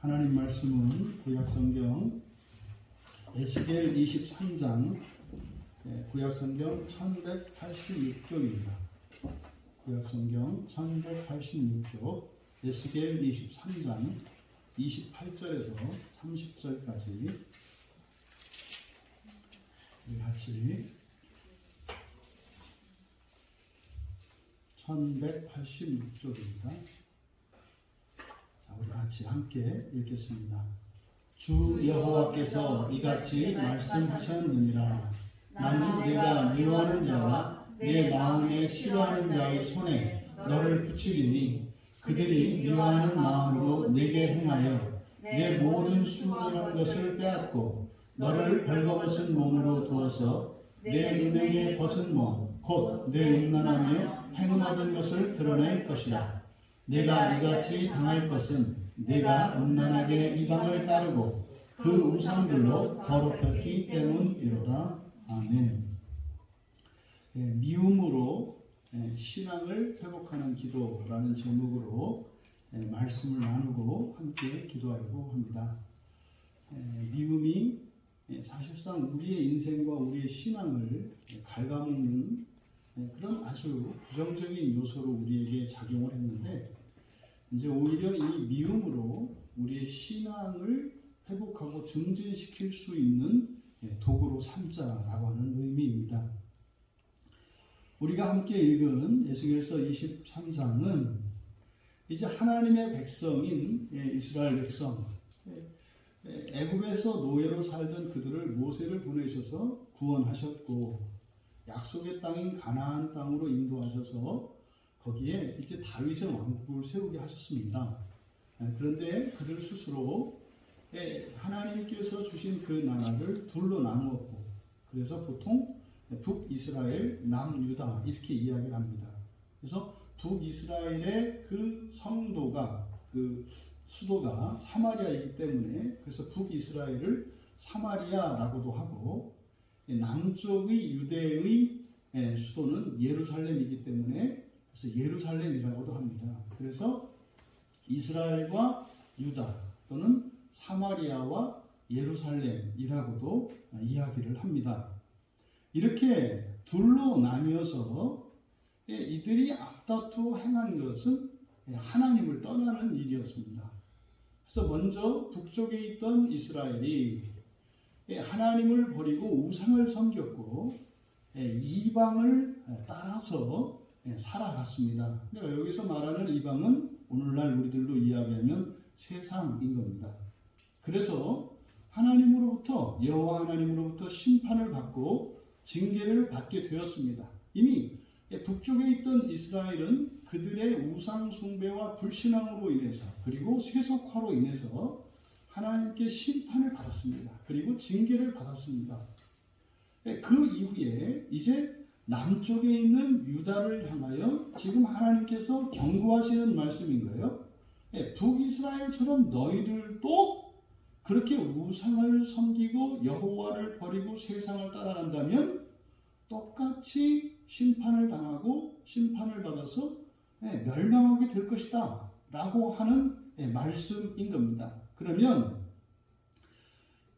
하나님 말씀은 구약성경 에스겔 23장 구약성경 1186쪽입니다. 구약성경 1186쪽 에스겔 23장 28절에서 30절까지 우리 같이 1186쪽입니다. 우리 같이 함께 읽겠습니다. 주 여호와께서 이같이 말씀하셨느니라. 나는 내가 미워하는 자와 내 마음에 싫어하는 자의 손에 너를 붙이리니 그들이 미워하는 마음으로 내게 행하여 내 모든 수고한 것을 빼앗고 너를 벌거벗은 몸으로 두어서 내 눈에게 벗은 몸 곧 내 음란하며 행음하던 것을 드러낼 것이라. 내가 이같이 당할 것은 내가 음란하게 이방을 따르고 그 우상들로 더럽혔기 때문이로다. 아멘. 미움으로 신앙을 회복하는 기도라는 제목으로 말씀을 나누고 함께 기도하려고 합니다. 미움이 사실상 우리의 인생과 우리의 신앙을 갉아먹는 그런 아주 부정적인 요소로 우리에게 작용을 했는데, 이제 오히려 이 미움으로 우리의 신앙을 회복하고 증진시킬 수 있는 도구로 삼자라고 하는 의미입니다. 우리가 함께 읽은 에스겔서 23장은 이제 하나님의 백성인 이스라엘 백성, 애굽에서 노예로 살던 그들을 모세를 보내셔서 구원하셨고 약속의 땅인 가나안 땅으로 인도하셔서 거기에 이제 다윗의 왕국을 세우게 하셨습니다. 그런데 그들 스스로 하나님께서 주신 그 나라를 둘로 나누었고, 그래서 보통 북이스라엘, 남유다 이렇게 이야기를 합니다. 그래서 북이스라엘의 그 성도가, 그 수도가 사마리아이기 때문에 그래서 북이스라엘을 사마리아라고도 하고, 남쪽의 유대의 수도는 예루살렘이기 때문에 그래서 예루살렘이라고도 합니다. 그래서 이스라엘과 유다 또는 사마리아와 예루살렘이라고도 이야기를 합니다. 이렇게 둘로 나뉘어서 이들이 앞다투어 행한 것은 하나님을 떠나는 일이었습니다. 그래서 먼저 북쪽에 있던 이스라엘이 하나님을 버리고 우상을 섬겼고 이방을 따라서 살아갔습니다. 그러니까 여기서 말하는 이방은 오늘날 우리들로 이야기하면 세상인 겁니다. 그래서 하나님으로부터, 여호와 하나님으로부터 심판을 받고 징계를 받게 되었습니다. 이미 북쪽에 있던 이스라엘은 그들의 우상 숭배와 불신앙으로 인해서, 그리고 세속화로 인해서 하나님께 심판을 받았습니다. 그리고 징계를 받았습니다. 그 이후에 이제 남쪽에 있는 유다를 향하여 지금 하나님께서 경고하시는 말씀인 거예요. 북이스라엘처럼 너희들도 그렇게 우상을 섬기고 여호와를 버리고 세상을 따라간다면 똑같이 심판을 당하고 심판을 받아서 멸망하게 될 것이다 라고 하는 말씀인 겁니다. 그러면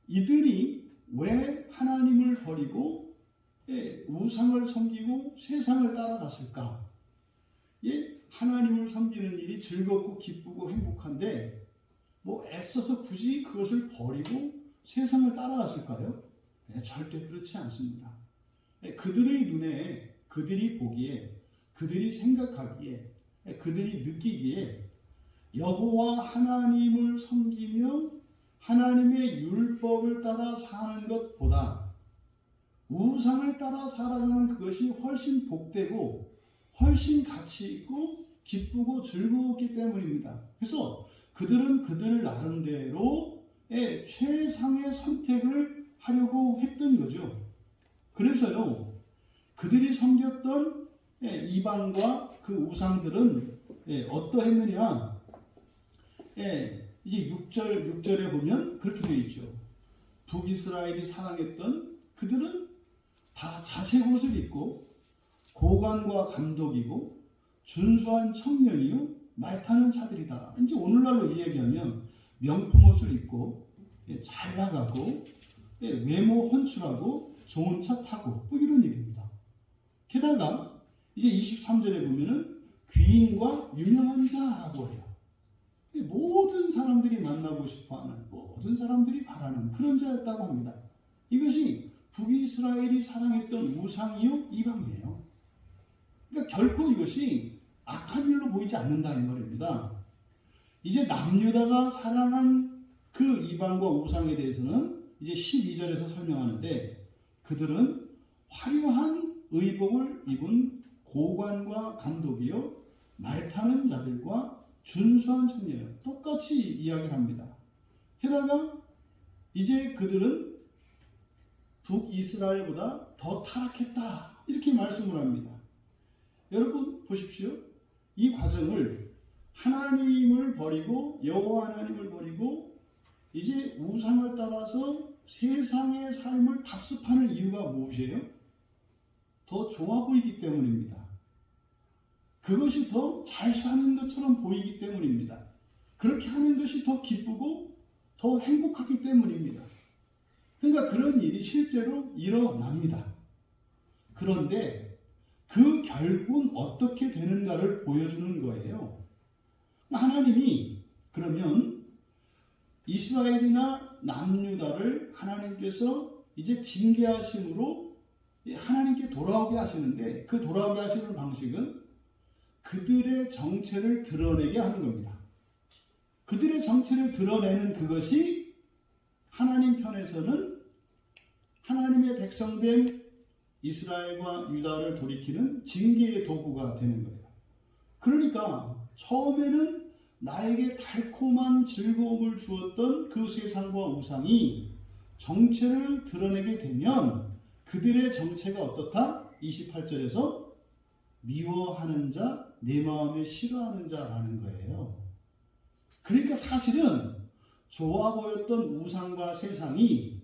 이들이 왜 하나님을 버리고 우상을 섬기고 세상을 따라갔을까? 하나님을 섬기는 일이 즐겁고 기쁘고 행복한데 뭐 애써서 굳이 그것을 버리고 세상을 따라갔을까요? 절대 그렇지 않습니다. 그들의 눈에, 그들이 보기에, 그들이 생각하기에, 그들이 느끼기에 여호와 하나님을 섬기며 하나님의 율법을 따라 사는 것보다 우상을 따라 살아가는 그것이 훨씬 복되고 훨씬 가치 있고 기쁘고 즐거웠기 때문입니다. 그래서 그들은 그들 나름대로 최상의 선택을 하려고 했던 거죠. 그래서요, 그들이 섬겼던 이방과 그 우상들은 어떠했느냐? 이제 6절에 보면 그렇게 되어 있죠. 북이스라엘이 사랑했던 그들은 다 자색 옷을 입고 고관과 감독이고 준수한 청년이요 말 타는 자들이다. 이제 오늘날로 이야기하면 명품 옷을 입고 잘 나가고 외모 헌출하고 좋은 차 타고 뭐 이런 얘기입니다. 게다가 이제 23절에 보면은 귀인과 유명한 자라고 해요. 모든 사람들이 만나고 싶어하는, 모든 사람들이 바라는 그런 자였다고 합니다. 이것이 북이스라엘이 사랑했던 우상이요 이방이에요. 그러니까 결코 이것이 악한 일로 보이지 않는다 이 말입니다. 이제 남유다가 사랑한 그 이방과 우상에 대해서는 이제 12절에서 설명하는데, 그들은 화려한 의복을 입은 고관과 감독이요 말타는 자들과 준수한 청년이요 똑같이 이야기를 합니다. 게다가 이제 그들은 북이스라엘보다 더 타락했다 이렇게 말씀을 합니다. 여러분 보십시오. 이 과정을 하나님을 버리고 여호와 하나님을 버리고 이제 우상을 따라서 세상의 삶을 답습하는 이유가 무엇이에요? 더 좋아 보이기 때문입니다. 그것이 더 잘 사는 것처럼 보이기 때문입니다. 그렇게 하는 것이 더 기쁘고 더 행복하기 때문입니다. 그러니까 그런 일이 실제로 일어납니다. 그런데 그 결국은 어떻게 되는가를 보여주는 거예요. 하나님이 그러면 이스라엘이나 남유다를 하나님께서 이제 징계하심으로 하나님께 돌아오게 하시는데, 그 돌아오게 하시는 방식은 그들의 정체를 드러내게 하는 겁니다. 그들의 정체를 드러내는 그것이 하나님 편에서는 하나님의 백성된 이스라엘과 유다를 돌이키는 징계의 도구가 되는 거예요. 그러니까 처음에는 나에게 달콤한 즐거움을 주었던 그 세상과 우상이 정체를 드러내게 되면 그들의 정체가 어떻다? 28절에서 미워하는 자, 내 마음에 싫어하는 자라는 거예요. 그러니까 사실은 좋아 보였던 우상과 세상이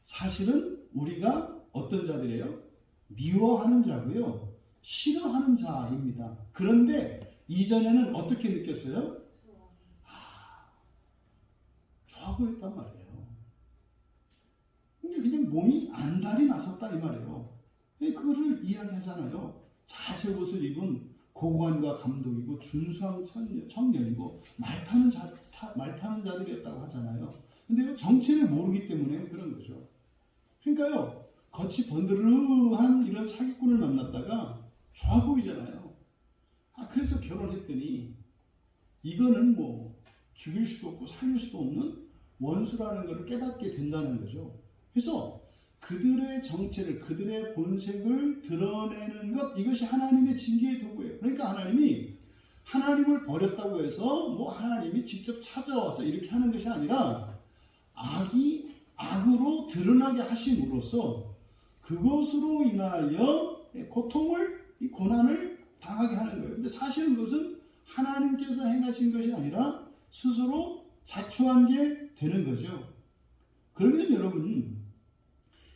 사실은 우리가 어떤 자들이에요? 미워하는 자고요, 싫어하는 자입니다. 그런데 이전에는 어떻게 느꼈어요? 좋아 보였단 말이에요. 근데 그냥 몸이 안달이 났었다 이 말이에요. 그거를 이야기하잖아요. 자색 옷을 입은 고관과 감독이고 준수한 청년이고 말타는 자들이었다고 하잖아요. 근데 정체를 모르기 때문에 그런 거죠. 그러니까요, 겉이 번드르한 이런 사기꾼을 만났다가 좋아 보이잖아요. 그래서 결혼했더니 이거는 뭐 죽일 수도 없고 살릴 수도 없는 원수라는 것을 깨닫게 된다는 거죠. 그래서 그들의 정체를, 그들의 본색을 드러내는 것, 이것이 하나님의 징계의 도구예요. 그러니까 하나님이 하나님을 버렸다고 해서 뭐 하나님이 직접 찾아와서 이렇게 하는 것이 아니라 악이 악으로 드러나게 하심으로써 그것으로 인하여 고통을, 이 고난을 당하게 하는 거예요. 근데 사실은 그것은 하나님께서 행하신 것이 아니라 스스로 자초한 게 되는 거죠. 그러면 여러분,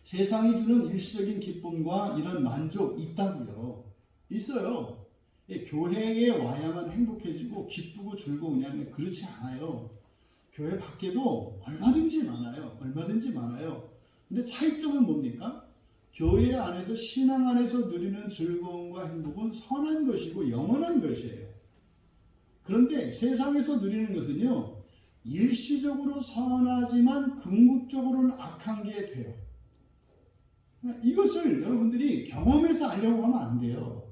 세상이 주는 일시적인 기쁨과 이런 만족 있다고요. 있어요. 교회에 와야만 행복해지고 기쁘고 즐거우냐면 그렇지 않아요. 교회 밖에도 얼마든지 많아요. 얼마든지 많아요. 근데 차이점은 뭡니까? 교회 안에서, 신앙 안에서 누리는 즐거움과 행복은 선한 것이고 영원한 것이에요. 그런데 세상에서 누리는 것은요, 일시적으로 선하지만 궁극적으로는 악한 게 돼요. 이것을 여러분들이 경험해서 알려고 하면 안 돼요.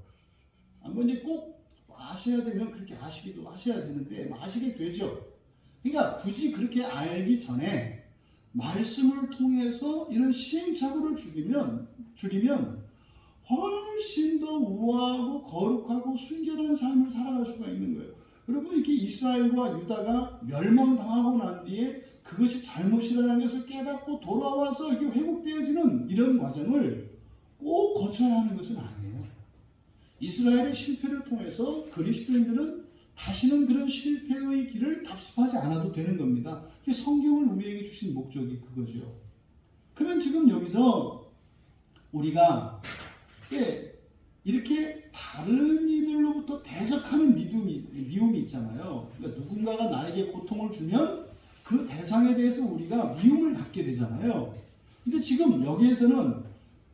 한번 이제 꼭 아셔야 되면 그렇게 아시기도 하셔야 되는데 아시게 되죠. 그러니까 굳이 그렇게 알기 전에 말씀을 통해서 이런 시행착오를 줄이면 훨씬 더 우아하고 거룩하고 순결한 삶을 살아갈 수가 있는 거예요. 여러분, 이렇게 이스라엘과 유다가 멸망당하고 난 뒤에 그것이 잘못이라는 것을 깨닫고 돌아와서 이렇게 회복되어지는 이런 과정을 꼭 거쳐야 하는 것은 아니에요. 이스라엘의 실패를 통해서 그리스도인들은 다시는 그런 실패의 길을 답습하지 않아도 되는 겁니다. 성경을 우리에게 주신 목적이 그거죠. 그러면 지금 여기서 우리가 이렇게 다른 이들로부터 대적하는 미움이 있잖아요. 그러니까 누군가가 나에게 고통을 주면 대상에 대해서 우리가 미움을 갖게 되잖아요. 근데 지금 여기에서는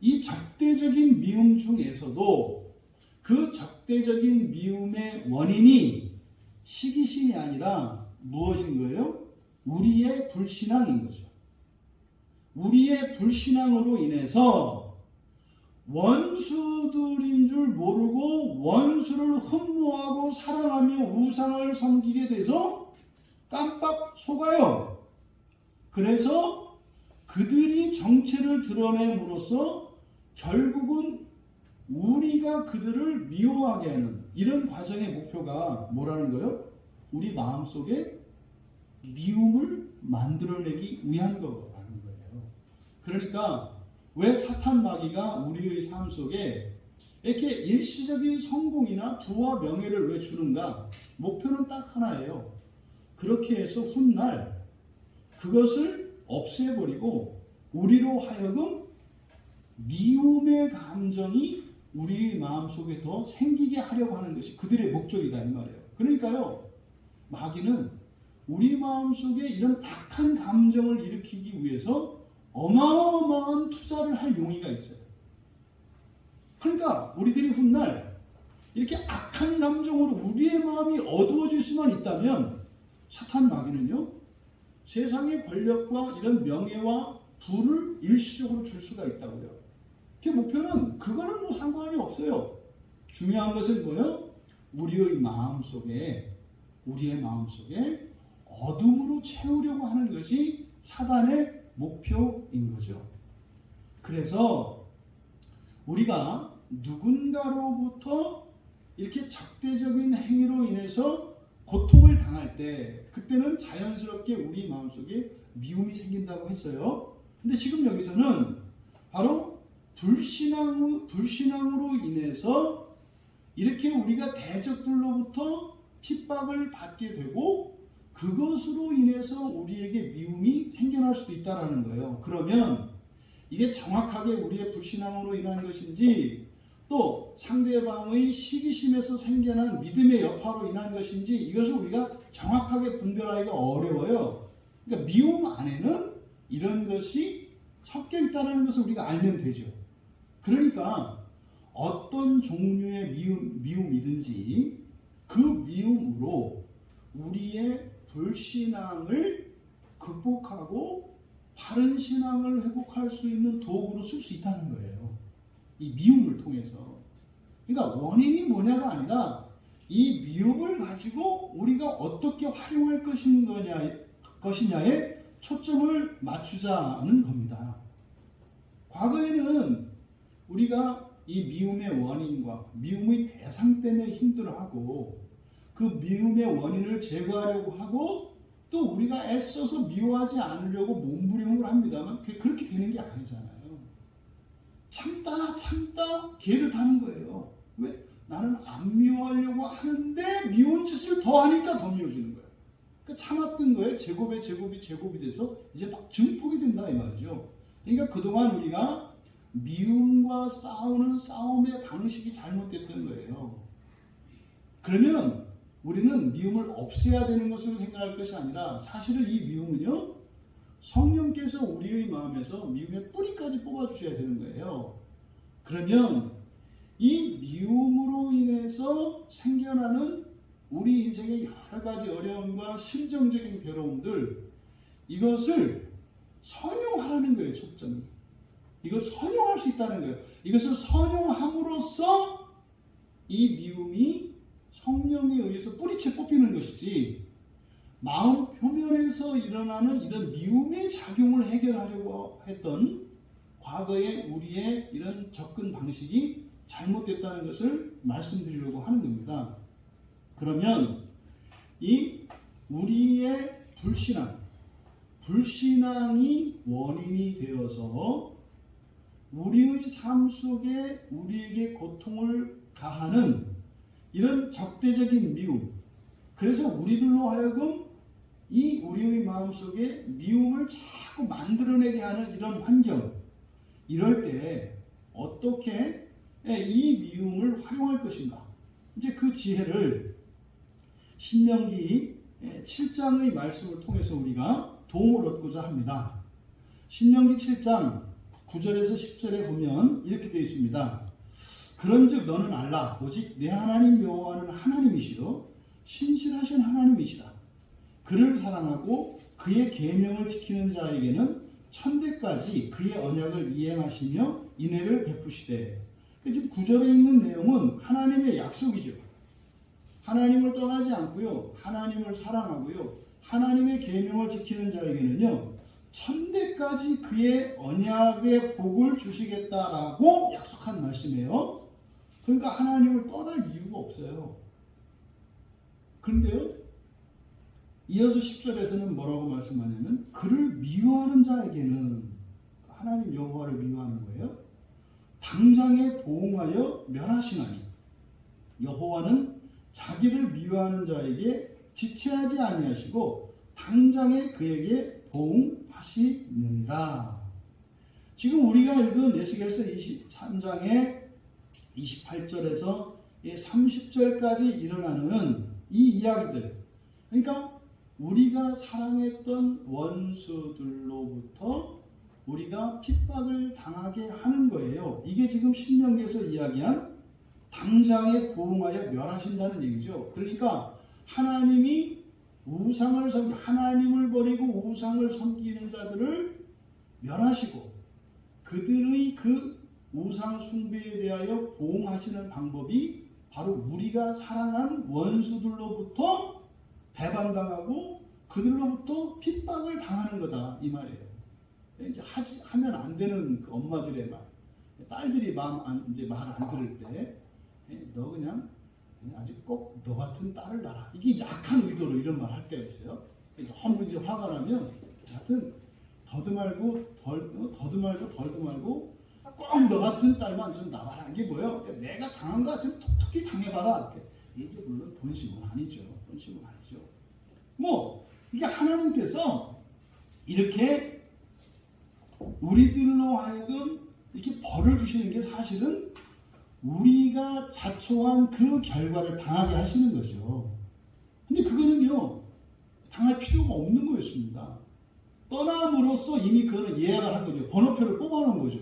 이 적대적인 미움 중에서도 그 적대적인 미움의 원인이 시기심이 아니라 무엇인 거예요? 우리의 불신앙인 거죠. 우리의 불신앙으로 인해서 원수들인 줄 모르고 원수를 흠모하고 사랑하며 우상을 섬기게 돼서 깜빡 속아요. 그래서 그들이 정체를 드러냄으로써 결국은 우리가 그들을 미워하게 하는 이런 과정의 목표가 뭐라는 거예요? 우리 마음속에 미움을 만들어내기 위한 거라는 거예요. 그러니까 왜 사탄 마귀가 우리의 삶 속에 이렇게 일시적인 성공이나 부와 명예를 왜 주는가? 목표는 딱 하나예요. 그렇게 해서 훗날 그것을 없애버리고 우리로 하여금 미움의 감정이 우리 마음속에 더 생기게 하려고 하는 것이 그들의 목적이다 이 말이에요. 그러니까요, 마귀는 우리 마음속에 이런 악한 감정을 일으키기 위해서 어마어마한 투자를 할 용의가 있어요. 그러니까 우리들이 훗날 이렇게 악한 감정으로 우리의 마음이 어두워질 수만 있다면 사탄 마귀는요, 세상의 권력과 이런 명예와 부를 일시적으로 줄 수가 있다고요. 그 목표는 그거는 뭐 상관이 없어요. 중요한 것은 뭐예요? 우리의 마음속에 어둠으로 채우려고 하는 것이 사단의 목표인 거죠. 그래서 우리가 누군가로부터 이렇게 적대적인 행위로 인해서 고통을 당할 때 그때는 자연스럽게 우리 마음속에 미움이 생긴다고 했어요. 근데 지금 여기서는 바로 불신앙으로 인해서 이렇게 우리가 대적들로부터 핍박을 받게 되고 그것으로 인해서 우리에게 미움이 생겨날 수도 있다는 거예요. 그러면 이게 정확하게 우리의 불신앙으로 인한 것인지 또 상대방의 시기심에서 생겨난 믿음의 여파로 인한 것인지 이것을 우리가 정확하게 분별하기가 어려워요. 그러니까 미움 안에는 이런 것이 섞여 있다는 것을 우리가 알면 되죠. 그러니까 어떤 종류의 미움이든지 그 미움으로 우리의 불신앙을 극복하고 바른 신앙을 회복할 수 있는 도구로 쓸 수 있다는 거예요. 이 미움을 통해서. 그러니까 원인이 뭐냐가 아니라 이 미움을 가지고 우리가 어떻게 활용할 것이냐에 초점을 맞추자는 겁니다. 과거에는 우리가 이 미움의 원인과 미움의 대상 때문에 힘들어하고 그 미움의 원인을 제거하려고 하고 또 우리가 애써서 미워하지 않으려고 몸부림을 합니다만 그렇게 되는 게 아니잖아요. 참다 개를 타는 거예요. 왜? 나는 안 미워하려고 하는데 미운 짓을 더 하니까 더 미워지는 거예요. 그러니까 참았던 거에 제곱이 돼서 이제 막 증폭이 된다 이 말이죠. 그러니까 그동안 우리가 미움과 싸우는 싸움의 방식이 잘못됐던 거예요. 그러면 우리는 미움을 없애야 되는 것으로 생각할 것이 아니라 사실은 이 미움은요, 성령께서 우리의 마음에서 미움의 뿌리까지 뽑아주셔야 되는 거예요. 그러면 이 미움으로 인해서 생겨나는 우리 인생의 여러 가지 어려움과 심정적인 괴로움들, 이것을 선용하라는 거예요. 초점이. 이걸 선용할 수 있다는 거예요. 이것을 선용함으로써 이 미움이 성령에 의해서 뿌리채 뽑히는 것이지, 마음 표면에서 일어나는 이런 미움의 작용을 해결하려고 했던 과거의 우리의 이런 접근 방식이 잘못됐다는 것을 말씀드리려고 하는 겁니다. 그러면 이 우리의 불신앙이 원인이 되어서 우리의 삶 속에 우리에게 고통을 가하는 이런 적대적인 미움, 그래서 우리들로 하여금 이 우리의 마음속에 미움을 자꾸 만들어내게 하는 이런 환경, 이럴 때 어떻게 이 미움을 활용할 것인가? 이제 그 지혜를 신명기 7장의 말씀을 통해서 우리가 도움을 얻고자 합니다. 신명기 7장 9절에서 10절에 보면 이렇게 되어 있습니다. 그런즉 너는 알라 오직 내 하나님 여호와는 하나님이시요 신실하신 하나님이시라. 그를 사랑하고 그의 계명을 지키는 자에게는 천대까지 그의 언약을 이행하시며 인애를 베푸시되. 지금 9절에 있는 내용은 하나님의 약속이죠. 하나님을 떠나지 않고요, 하나님을 사랑하고요, 하나님의 계명을 지키는 자에게는요 천대까지 그의 언약의 복을 주시겠다라고 약속한 말씀이에요. 그러니까 하나님을 떠날 이유가 없어요. 그런데요, 이어서 10절에서는 뭐라고 말씀하냐면 그를 미워하는 자에게는, 하나님 여호와를 미워하는 거예요, 당장에 보응하여 멸하시나니 여호와는 자기를 미워하는 자에게 지체하지 아니하시고 당장에 그에게 보응하시느니라. 지금 우리가 읽은 에스겔서 23장의 28절에서 30절까지 일어나는 이 이야기들, 그러니까 우리가 사랑했던 원수들로부터 우리가 핍박을 당하게 하는 거예요. 이게 지금 신명기에서 이야기한 당장에 보응하여 멸하신다는 얘기죠. 그러니까 하나님이 우상을 하나님을 버리고 우상을 섬기는 자들을 멸하시고 그들의 그 우상 숭배에 대하여 보응하시는 방법이 바로 우리가 사랑한 원수들로부터 배반당하고 그들로부터 핍박을 당하는 거다, 이 말이에요. 이제 하면 안 되는 그 엄마들의 말, 딸들이 이제 말 안 들을 때, 너 그냥 아주 꼭 너 같은 딸을 낳아. 이게 이제 악한 의도로 이런 말 할 때가 있어요. 너무 이제 화가 나면, 하여튼 더도 말고 덜도 말고 꼭 너 같은 딸만 좀 낳아라. 이게 뭐예요? 그러니까 내가 당한 거 좀 톡톡히 당해봐라. 이제 물론 본심은 아니죠. 이게 하나님께서 이렇게 우리들로 하여금 이렇게 벌을 주시는 게 사실은 우리가 자초한 그 결과를 당하게 하시는 거죠. 근데 그거는요, 당할 필요가 없는 거였습니다. 떠남으로써 이미 그거는 예약을 한 거죠. 번호표를 뽑아놓은 거죠.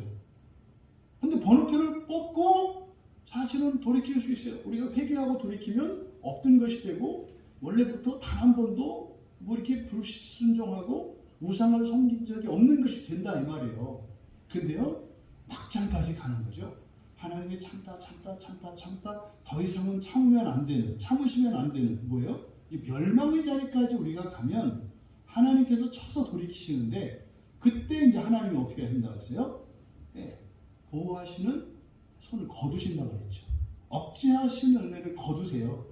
근데 번호표를 뽑고 사실은 돌이킬 수 있어요. 우리가 회개하고 돌이키면 없던 것이 되고, 원래부터 단 한 번도 뭐 이렇게 불순종하고 우상을 섬긴 적이 없는 것이 된다, 이 말이에요. 근데요, 막장까지 가는 거죠. 하나님이 참다 더 이상은 참으시면 안 되는 뭐예요? 이 멸망의 자리까지 우리가 가면 하나님께서 쳐서 돌이키시는데, 그때 이제 하나님이 어떻게 하신다고 했어요? 보호하시는 손을 거두신다고 그랬죠. 억제하시는 은혜를 거두세요.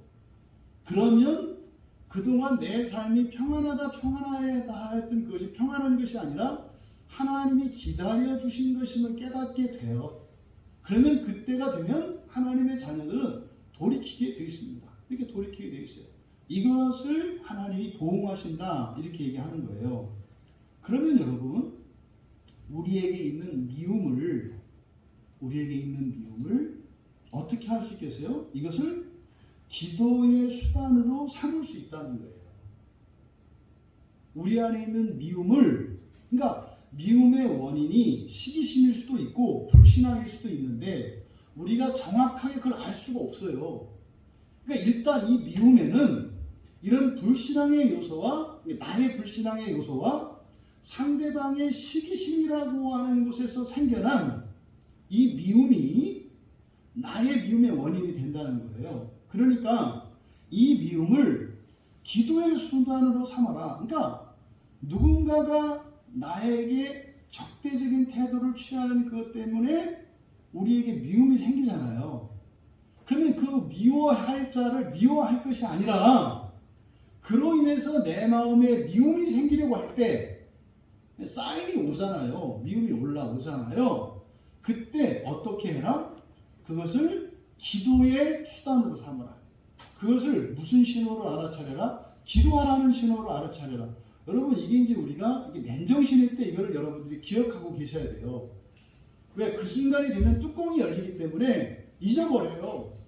그러면 그동안 내 삶이 평안하다 했던 그것이 평안한 것이 아니라 하나님이 기다려주신 것임을 깨닫게 돼요. 그러면 그때가 되면 하나님의 자녀들은 돌이키게 되어 있습니다. 이렇게 돌이키게 되어 있어요. 이것을 하나님이 보응하신다, 이렇게 얘기하는 거예요. 그러면 여러분, 우리에게 있는 미움을 어떻게 할 수 있겠어요? 이것을 기도의 수단으로 삼을 수 있다는 거예요. 우리 안에 있는 미움을, 그러니까 미움의 원인이 시기심일 수도 있고 불신앙일 수도 있는데 우리가 정확하게 그걸 알 수가 없어요. 그러니까 일단 이 미움에는 이런 불신앙의 요소와 나의 불신앙의 요소와 상대방의 시기심이라고 하는 곳에서 생겨난 이 미움이 나의 미움의 원인이 된다는 거예요. 그러니까 이 미움을 기도의 수단으로 삼아라. 그러니까 누군가가 나에게 적대적인 태도를 취하는 것 때문에 우리에게 미움이 생기잖아요. 그러면 그 미워할 자를 미워할 것이 아니라 그로 인해서 내 마음에 미움이 생기려고 할 때 쌓임이 오잖아요. 미움이 올라오잖아요. 그때 어떻게 해라? 그것을 기도의 수단으로 삼아라. 그것을 무슨 신호로 알아차려라? 기도하라는 신호로 알아차려라. 여러분, 이게 이제 우리가 맨정신일 때 이거를 여러분들이 기억하고 계셔야 돼요. 왜? 그 순간이 되면 뚜껑이 열리기 때문에 잊어버려요.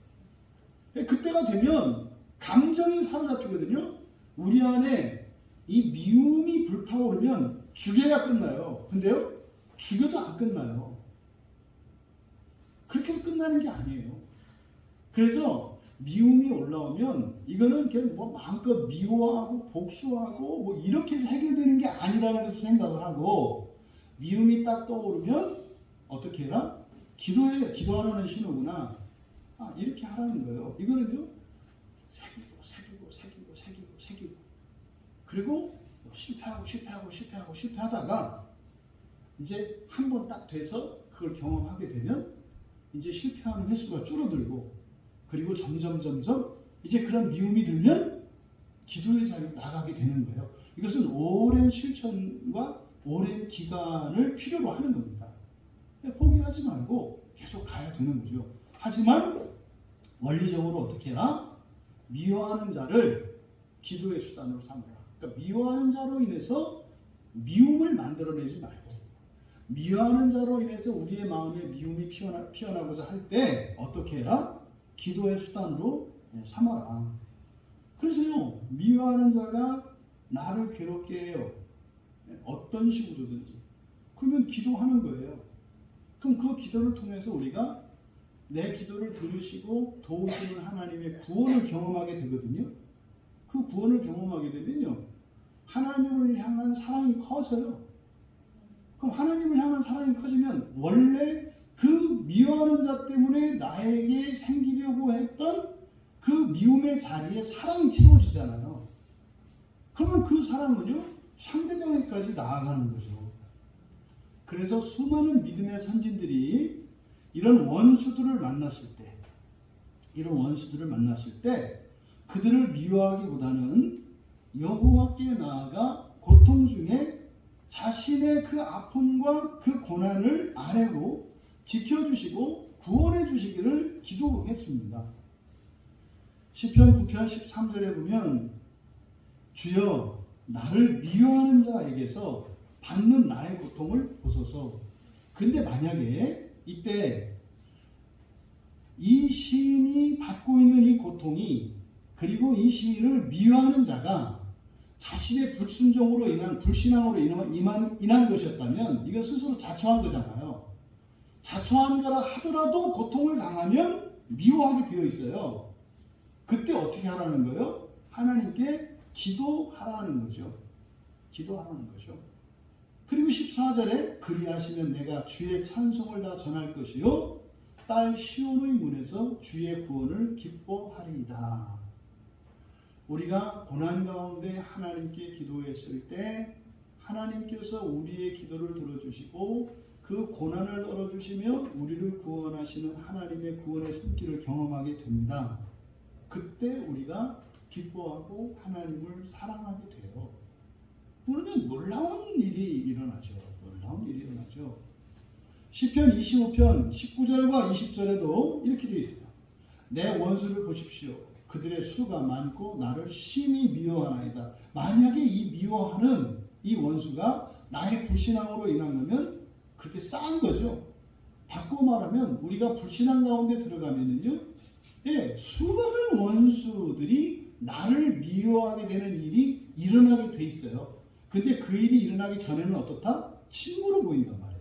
그때가 되면 감정이 사로잡히거든요. 우리 안에 이 미움이 불타오르면 죽여야 끝나요. 근데요, 죽여도 안 끝나요. 그렇게 해서 끝나는 게 아니에요. 그래서 미움이 올라오면 이거는 그냥 뭐 마음껏 미워하고 복수하고 뭐 이렇게 해서 해결되는 게 아니라는 것을 생각을 하고, 미움이 딱 떠오르면 어떻게 해라? 기도하라는 신호구나. 이렇게 하라는 거예요. 이거는요, 새기고 그리고 실패하다가 이제 한 번 딱 돼서 그걸 경험하게 되면 이제 실패하는 횟수가 줄어들고, 그리고 점점 이제 그런 미움이 들면 기도의 자리로 나가게 되는 거예요. 이것은 오랜 실천과 오랜 기간을 필요로 하는 겁니다. 포기하지 말고 계속 가야 되는 거죠. 하지만 원리적으로 어떻게 해라? 미워하는 자를 기도의 수단으로 삼으라. 그러니까 미워하는 자로 인해서 미움을 만들어내지 말고, 미워하는 자로 인해서 우리의 마음에 미움이 피어나고자 할 때 어떻게 해라? 기도의 수단으로 삼아라. 그래서요, 미워하는 자가 나를 괴롭게 해요. 어떤 식으로든지. 그러면 기도하는 거예요. 그럼 그 기도를 통해서 우리가 내 기도를 들으시고 도우시는 하나님의 구원을 경험하게 되거든요. 그 구원을 경험하게 되면요, 하나님을 향한 사랑이 커져요. 그럼 하나님을 향한 사랑이 커지면 원래 그 미워하는 자 때문에 나에게 생기려고 했던 그 미움의 자리에 사랑이 채워지잖아요. 그러면 그 사랑은요, 상대방에까지 나아가는 거죠. 그래서 수많은 믿음의 선진들이 이런 원수들을 만났을 때 그들을 미워하기보다는 여호와께 나아가 고통 중에 자신의 그 아픔과 그 고난을 아뢰고 지켜주시고 구원해 주시기를 기도했습니다. 시편 9편 13절에 보면, 주여 나를 미워하는 자에게서 받는 나의 고통을 보소서. 근데 만약에 이때 이 시인이 받고 있는 이 고통이, 그리고 이 시인을 미워하는 자가 자신의 불순종으로 인한, 불신앙으로 인한 것이었다면 이건 스스로 자초한 거잖아요. 자초한 거라 하더라도 고통을 당하면 미워하게 되어 있어요. 그때 어떻게 하라는 거예요? 하나님께 기도하라는 거죠. 기도하라는 거죠. 그리고 14절에 그리하시면 내가 주의 찬송을 다 전할 것이요 딸 시온의 문에서 주의 구원을 기뻐하리이다. 우리가 고난 가운데 하나님께 기도했을 때 하나님께서 우리의 기도를 들어주시고 그 고난을 떨어주시며 우리를 구원하시는 하나님의 구원의 손길을 경험하게 됩니다. 그때 우리가 기뻐하고 하나님을 사랑하게 돼요. 그러면 놀라운 일이 일어나죠. 시편 25편 19절과 20절에도 이렇게 되어 있어요. 내 원수를 보십시오. 그들의 수가 많고 나를 심히 미워하나이다. 만약에 이 미워하는 이 원수가 나의 불신앙으로 인한 거면 그렇게 싼 거죠. 바꿔 말하면 우리가 불신앙 가운데 들어가면은요, 수많은 원수들이 나를 미워하게 되는 일이 일어나게 돼 있어요. 근데 그 일이 일어나기 전에는 어떻다? 친구로 보인단 말이에요.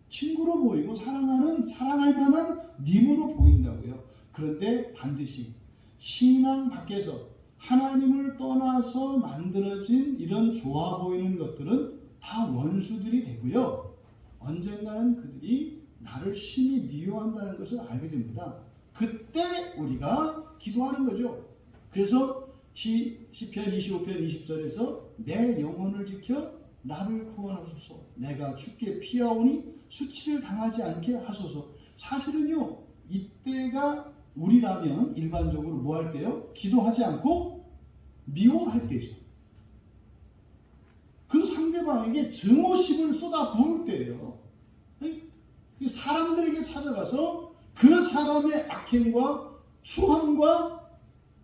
친구로 보이고 사랑할 만한 님으로 보인다고요. 그런데 반드시 신앙 밖에서 하나님을 떠나서 만들어진 이런 좋아 보이는 것들은 다 원수들이 되고요. 언젠가는 그들이 나를 심히 미워한다는 것을 알게 됩니다. 그때 우리가 기도하는 거죠. 그래서 시편 25편 20절에서 내 영혼을 지켜 나를 구원하소서. 내가 주께 피하오니 수치를 당하지 않게 하소서. 사실은요, 이때가 우리라면 일반적으로 뭐 할 때요? 기도하지 않고 미워할 때죠. 그 상대방에게 증오심을 쏟아 부을 때예요. 사람들에게 찾아가서 그 사람의 악행과 추함과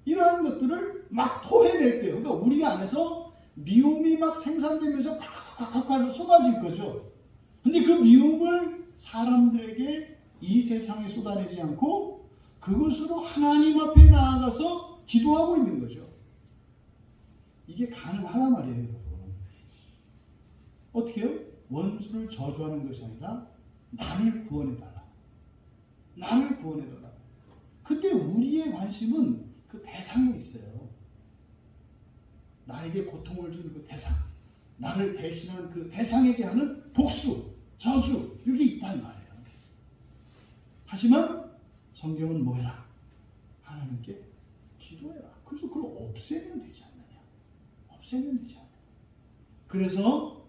이러한 것들을 막 토해낼 때요. 그러니까 우리 안에서 미움이 막 생산되면서 콱콱콱 쏟아질 거죠. 근데 그 미움을 사람들에게 이 세상에 쏟아내지 않고 그것으로 하나님 앞에 나아가서 기도하고 있는 거죠. 이게 가능하단 말이에요, 여러분. 어떻게 해요? 원수를 저주하는 것이 아니라 나를 구원해달라. 나를 구원해달라. 근데 우리의 관심은 그 대상에 있어요. 나에게 고통을 준 그 대상, 나를 대신한 그 대상에게 하는 복수, 저주, 이게 있단 말이에요. 하지만 성경은 뭐 해라? 하나님께 기도해라. 그래서 그걸 없애면 되지 않느냐? 없애면 되지 않느냐? 그래서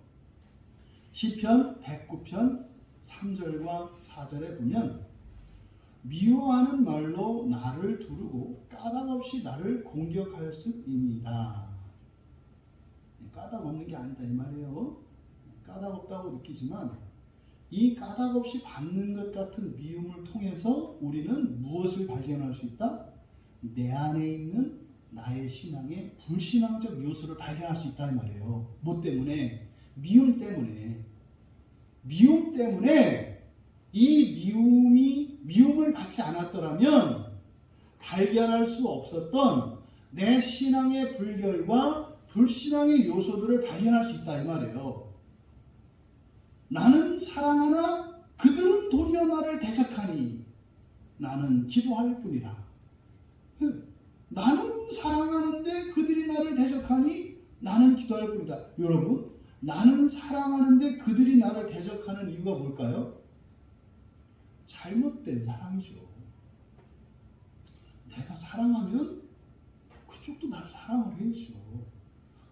시편 109편 3절과 4절에 보면 미워하는 말로 나를 두르고 까닭없이 나를 공격하였음이니이다. 까닭 없는 게 아니다 이 말이에요. 까닭 없다고 느끼지만 이 까닭 없이 받는 것 같은 미움을 통해서 우리는 무엇을 발견할 수 있다? 내 안에 있는 나의 신앙의 불신앙적 요소를 발견할 수 있다 이 말이에요. 뭐 때문에? 미움 때문에. 미움 때문에 이 미움을 받지 않았더라면 발견할 수 없었던 내 신앙의 불결과 불신앙의 요소들을 발견할 수 있다 이 말이에요. 나는 사랑하나 그들은 도리어 나를 대적하니 나는 기도할 뿐이라. 나는 사랑하는데 그들이 나를 대적하니 나는 기도할 뿐이다. 여러분, 나는 사랑하는데 그들이 나를 대적하는 이유가 뭘까요? 잘못된 사랑이죠. 내가 사랑하면 그쪽도 나를 사랑을 해야죠.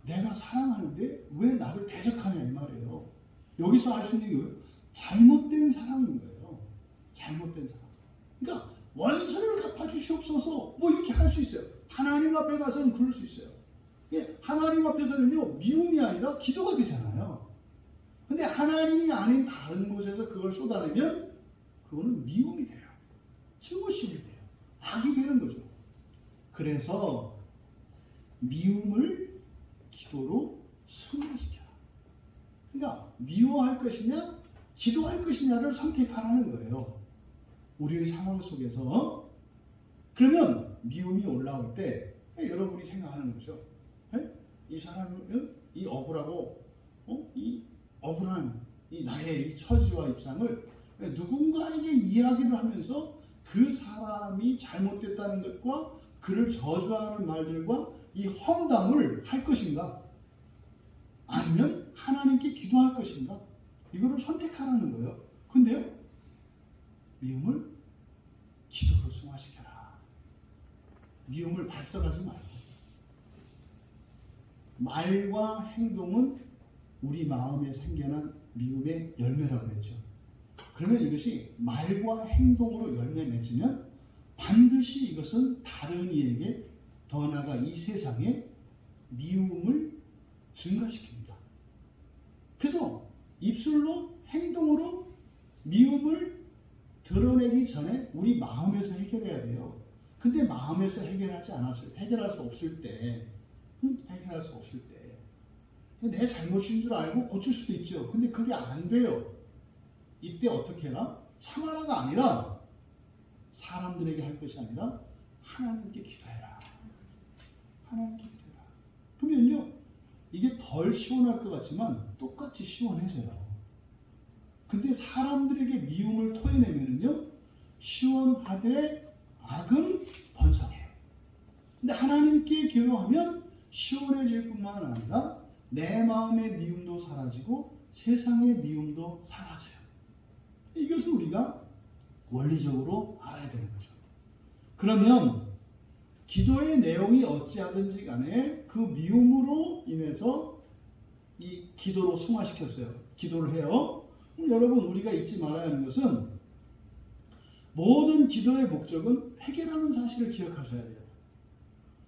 내가 사랑하는데 왜 나를 대적하냐 이 말이에요. 여기서 알 수 있는 게 잘못된 사랑인 거예요. 잘못된 사랑. 그러니까 원수를 갚아주시옵소서 뭐 이렇게 할 수 있어요. 하나님 앞에 가서는 그럴 수 있어요. 하나님 앞에서는요 미움이 아니라 기도가 되잖아요. 근데 하나님이 아닌 다른 곳에서 그걸 쏟아내면 그거는 미움이 돼요. 증오심이 돼요. 악이 되는 거죠. 그래서 미움을 기도로 승화시켜라. 그러니까 미워할 것이냐 기도할 것이냐를 선택하라는 거예요. 우리의 상황 속에서. 그러면 미움이 올라올 때 여러분이 생각하는 거죠. 이 사람은 이 억울하고 이 억울한 이 나의 이 처지와 입장을 누군가에게 이야기를 하면서 그 사람이 잘못됐다는 것과 그를 저주하는 말들과 이 험담을 할 것인가? 아니면 하나님께 기도할 것인가? 이거를 선택하라는 거예요. 근데요, 미움을 기도로 승화시켜라. 미움을 발설하지 말고. 말과 행동은 우리 마음에 생겨난 미움의 열매라고 했죠. 그러면 이것이 말과 행동으로 열매 맺으면 반드시 이것은 다른 이에게 더 나아가 이 세상에 미움을 증가시킵니다. 그래서 입술로 행동으로 미움을 드러내기 전에 우리 마음에서 해결해야 돼요. 근데 마음에서 해결할 수 없을 때 내 잘못인 줄 알고 고칠 수도 있죠. 근데 그게 안 돼요. 이때 어떻게 해라? 참아라가 아니라 사람들에게 할 것이 아니라 하나님께 기도해라. 하나님께 기도해라. 그러면요, 이게 덜 시원할 것 같지만 똑같이 시원해져요. 근데 사람들에게 미움을 토해내면은요, 시원하되 악은 번성해요. 근데 하나님께 기도하면 시원해질 뿐만 아니라 내 마음의 미움도 사라지고 세상의 미움도 사라져요. 이것을 우리가 원리적으로 알아야 되는 거죠. 그러면 기도의 내용이 어찌하든지 간에 그 미움으로 인해서 이 기도로 승화시켰어요. 기도를 해요. 여러분, 우리가 잊지 말아야 하는 것은 모든 기도의 목적은 회개라는 사실을 기억하셔야 돼요.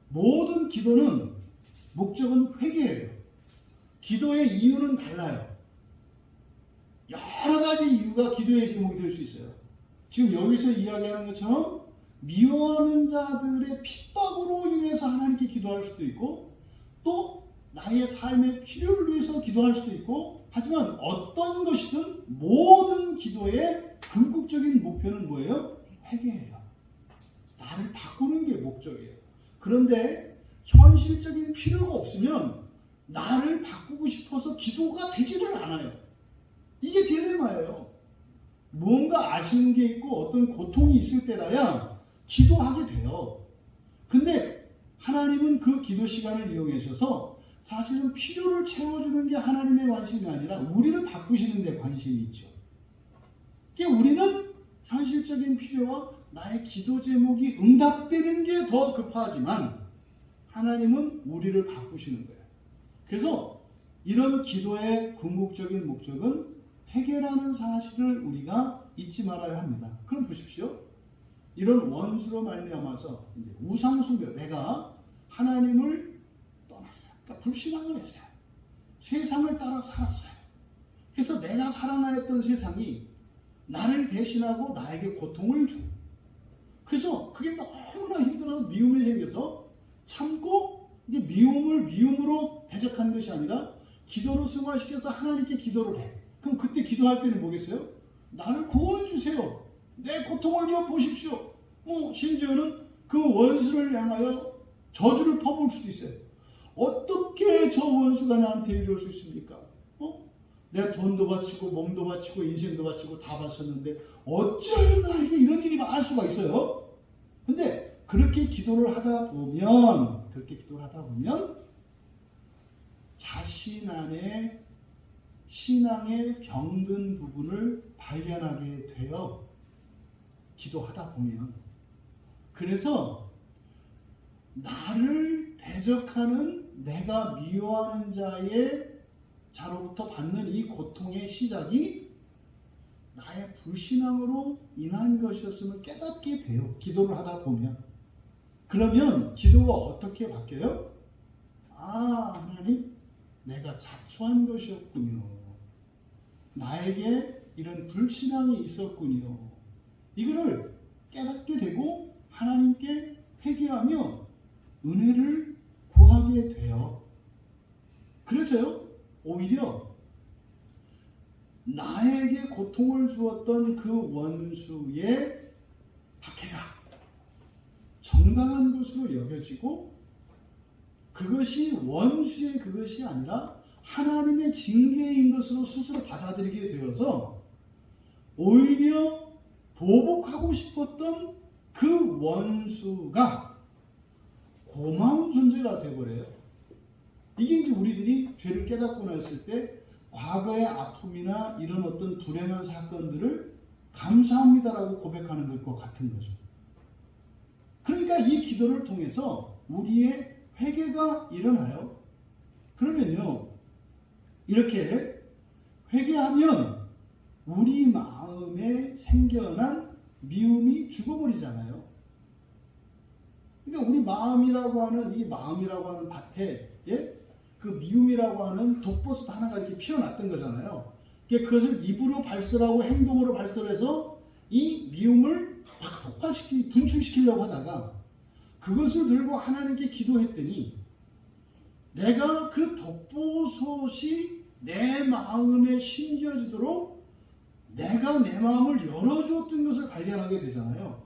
모든 기도는 목적은 회개예요. 기도의 이유는 달라요. 여러 가지 이유가 기도의 제목이 될 수 있어요. 지금 여기서 이야기하는 것처럼 미워하는 자들의 핍박으로 인해서 하나님께 기도할 수도 있고, 또 나의 삶의 필요를 위해서 기도할 수도 있고, 하지만 어떤 것이든 모든 기도의 궁극적인 목표는 뭐예요? 회개예요. 나를 바꾸는 게 목적이에요. 그런데 현실적인 필요가 없으면 나를 바꾸고 싶어서 기도가 되지를 않아요. 이게 딜레마예요. 뭔가 아쉬운 게 있고 어떤 고통이 있을 때라야 기도하게 돼요. 근데 하나님은 그 기도 시간을 이용하셔서 사실은 필요를 채워주는 게 하나님의 관심이 아니라 우리를 바꾸시는 데 관심이 있죠. 그러니까 우리는 현실적인 필요와 나의 기도 제목이 응답되는 게 더 급하지만 하나님은 우리를 바꾸시는 거예요. 그래서 이런 기도의 궁극적인 목적은 회개라는 사실을 우리가 잊지 말아야 합니다. 그럼 보십시오. 이런 원수로 말미암아서 우상 숭배, 내가 하나님을 떠났어요. 그러니까 불신앙을 했어요. 세상을 따라 살았어요. 그래서 내가 사랑하였던 세상이 나를 배신하고 나에게 고통을 주고, 그래서 그게 너무나 힘들어서 미움이 생겨서 참고, 이게 미움을 미움으로 대적한 것이 아니라 기도로 승화시켜서 하나님께 기도를 해. 그럼 그때 기도할 때는 뭐겠어요? 나를 구원해 주세요. 내 고통을 좀 보십시오. 심지어는 그 원수를 향하여 저주를 퍼부을 수도 있어요. 어떻게 저 원수가 나한테 이럴 수 있습니까? 내가 돈도 바치고 몸도 바치고 인생도 바치고 다 바쳤는데 어찌하여 나에게 이런 일이 많을 수가 있어요? 근데 그렇게 기도를 하다 보면 자신 안에 신앙의 병든 부분을 발견하게 돼요. 기도하다 보면. 그래서 나를 대적하는, 내가 미워하는 자로부터 받는 이 고통의 시작이 나의 불신앙으로 인한 것이었음을 깨닫게 돼요. 기도를 하다 보면. 그러면 기도가 어떻게 바뀌어요? 하나님, 내가 자초한 것이었군요. 나에게 이런 불신앙이 있었군요. 이거를 깨닫게 되고 하나님께 회개하며 은혜를 구하게 돼요. 그래서요, 오히려 나에게 고통을 주었던 그 원수의 박해가 정당한 것으로 여겨지고, 그것이 원수의 그것이 아니라 하나님의 징계인 것으로 스스로 받아들이게 되어서 오히려 보복하고 싶었던 그 원수가 고마운 존재가 되어버려요. 이게 이제 우리들이 죄를 깨닫고 났을 때 과거의 아픔이나 이런 어떤 불행한 사건들을 감사합니다라고 고백하는 것과 같은 거죠. 그러니까 이 기도를 통해서 우리의 회개가 일어나요. 그러면요, 이렇게 회개하면 우리 마음에 생겨난 미움이 죽어버리잖아요. 그러니까 우리 마음이라고 하는, 이 마음이라고 하는 밭에 그 미움이라고 하는 독버섯 하나가 이렇게 피어났던 거잖아요. 그것을 입으로 발설하고 행동으로 발설해서 이 미움을 확 분출시키려고 하다가 그것을 들고 하나님께 기도했더니 내가 그 독버섯이 내 마음에 심겨지도록 내가 내 마음을 열어주었던 것을 발견하게 되잖아요.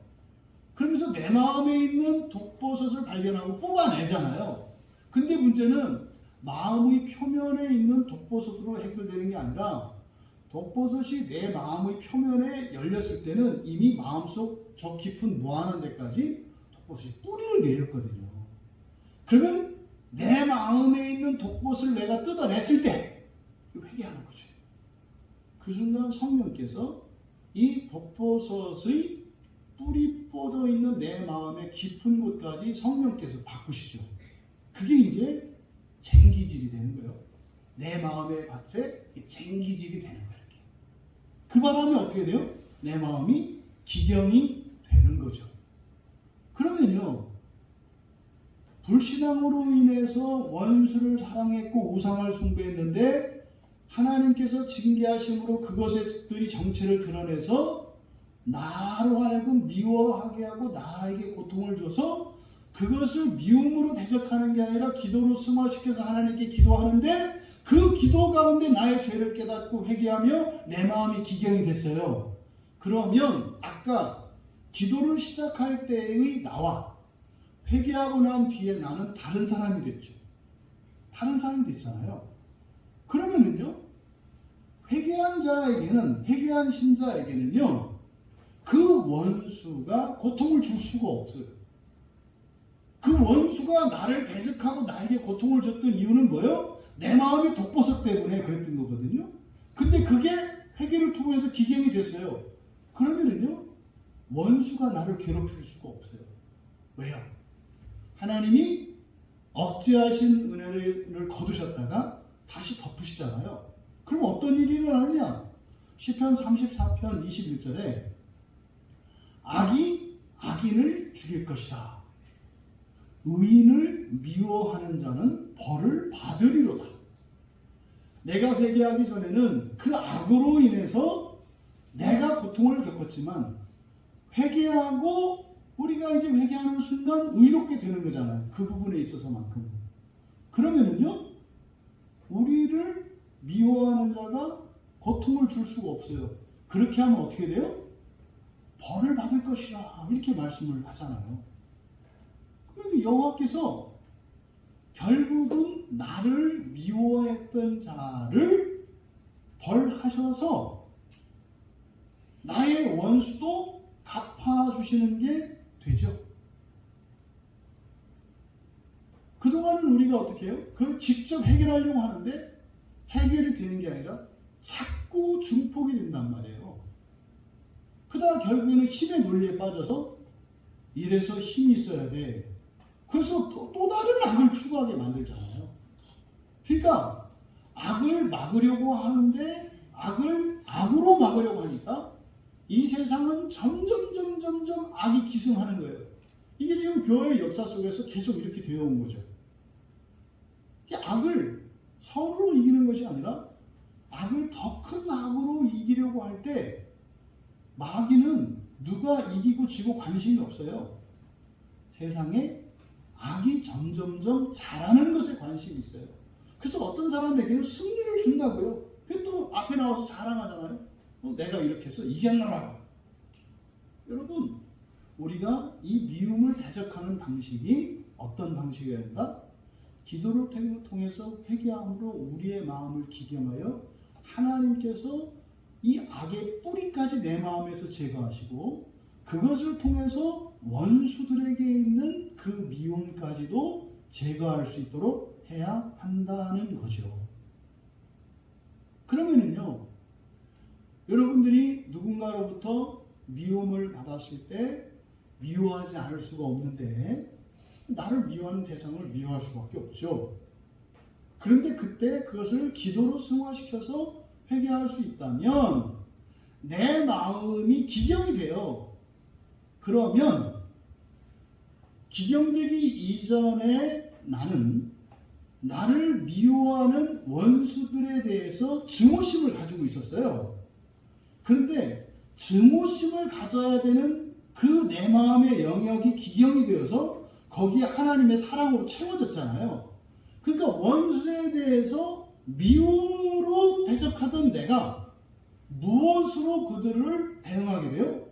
그러면서 내 마음에 있는 독버섯을 발견하고 뽑아내잖아요. 근데 문제는 마음의 표면에 있는 독버섯으로 해결되는 게 아니라 독버섯이 내 마음의 표면에 열렸을 때는 이미 마음속 저 깊은 무한한 데까지 독버섯이 뿌리를 내렸거든요. 그러면 내 마음에 있는 독버섯을 내가 뜯어냈을 때 회개하는 거죠. 그 순간 성령께서 이 독버섯의 뿌리 뻗어 있는 내 마음의 깊은 곳까지 성령께서 바꾸시죠. 그게 이제 쟁기질이 되는 거예요. 내 마음의 밭에 쟁기질이 되는 거예요. 이렇게. 그 바람에 어떻게 돼요? 내 마음이 기경이 되는 거죠. 그러면요, 불신앙으로 인해서 원수를 사랑했고 우상을 숭배했는데 하나님께서 징계하심으로 그것들이 정체를 드러내서 나로 하여금 미워하게 하고 나에게 고통을 줘서 그것을 미움으로 대적하는 게 아니라 기도로 승화시켜서 하나님께 기도하는데 그 기도 가운데 나의 죄를 깨닫고 회개하며 내 마음이 기경이 됐어요. 그러면 아까 기도를 시작할 때의 나와 회개하고 난 뒤에 나는 다른 사람이 됐죠. 다른 사람이 됐잖아요. 그러면은요, 회개한 신자에게는요, 그 원수가 고통을 줄 수가 없어요. 그 원수가 나를 대적하고 나에게 고통을 줬던 이유는 뭐예요? 내 마음의 독버섯 때문에 그랬던 거거든요. 근데 그게 회개를 통해서 기경이 됐어요. 그러면은요, 원수가 나를 괴롭힐 수가 없어요. 왜요? 하나님이 억제하신 은혜를 거두셨다가 다시 덮으시잖아요. 그럼 어떤 일이 일어나냐? 시편 34편 21절에 악이 악인을 죽일 것이다. 의인을 미워하는 자는 벌을 받으리로다. 내가 회개하기 전에는 그 악으로 인해서 내가 고통을 겪었지만 회개하고 우리가 이제 회개하는 순간 의롭게 되는 거잖아요. 그 부분에 있어서만큼은. 그러면은요, 우리를 미워하는 자가 고통을 줄 수가 없어요. 그렇게 하면 어떻게 돼요? 벌을 받을 것이라 이렇게 말씀을 하잖아요. 그러니까 여호와께서 결국은 나를 미워했던 자를 벌하셔서 나의 원수도 갚아주시는 게 되죠. 그동안은 우리가 어떻게 해요? 그걸 직접 해결하려고 하는데 해결이 되는 게 아니라 자꾸 증폭이 된단 말이에요. 그러다가 결국에는 힘의 논리에 빠져서 이래서 힘이 있어야 돼. 그래서 또 다른 악을 추구하게 만들잖아요. 그러니까 악을 막으려고 하는데 악을 악으로 막으려고 하니까 이 세상은 점점 악이 기승하는 거예요. 이게 지금 교회의 역사 속에서 계속 이렇게 되어 온 거죠. 악을 선으로 이기는 것이 아니라 악을 더 큰 악으로 이기려고 할 때 마귀는 누가 이기고 지고 관심이 없어요. 세상에 악이 점점점 잘하는 것에 관심이 있어요. 그래서 어떤 사람에게는 승리를 준다고요. 그게 또 앞에 나와서 자랑하잖아요. 내가 이렇게 해서 이겼노라. 여러분, 우리가 이 미움을 대적하는 방식이 어떤 방식이어야 한다? 기도를 통해서 회개함으로 우리의 마음을 기경하여 하나님께서 이 악의 뿌리까지 내 마음에서 제거하시고 그것을 통해서 원수들에게 있는 그 미움까지도 제거할 수 있도록 해야 한다는 거죠. 그러면은요, 여러분들이 누군가로부터 미움을 받았을 때 미워하지 않을 수가 없는데 나를 미워하는 대상을 미워할 수밖에 없죠. 그런데 그때 그것을 기도로 승화시켜서 회개할 수 있다면 내 마음이 기경이 돼요. 그러면 기경되기 이전에 나는 나를 미워하는 원수들에 대해서 증오심을 가지고 있었어요. 그런데 증오심을 가져야 되는 그 내 마음의 영역이 기경이 되어서 거기에 하나님의 사랑으로 채워졌잖아요. 그러니까 원수에 대해서 미움으로 대적하던 내가 무엇으로 그들을 대응하게 돼요?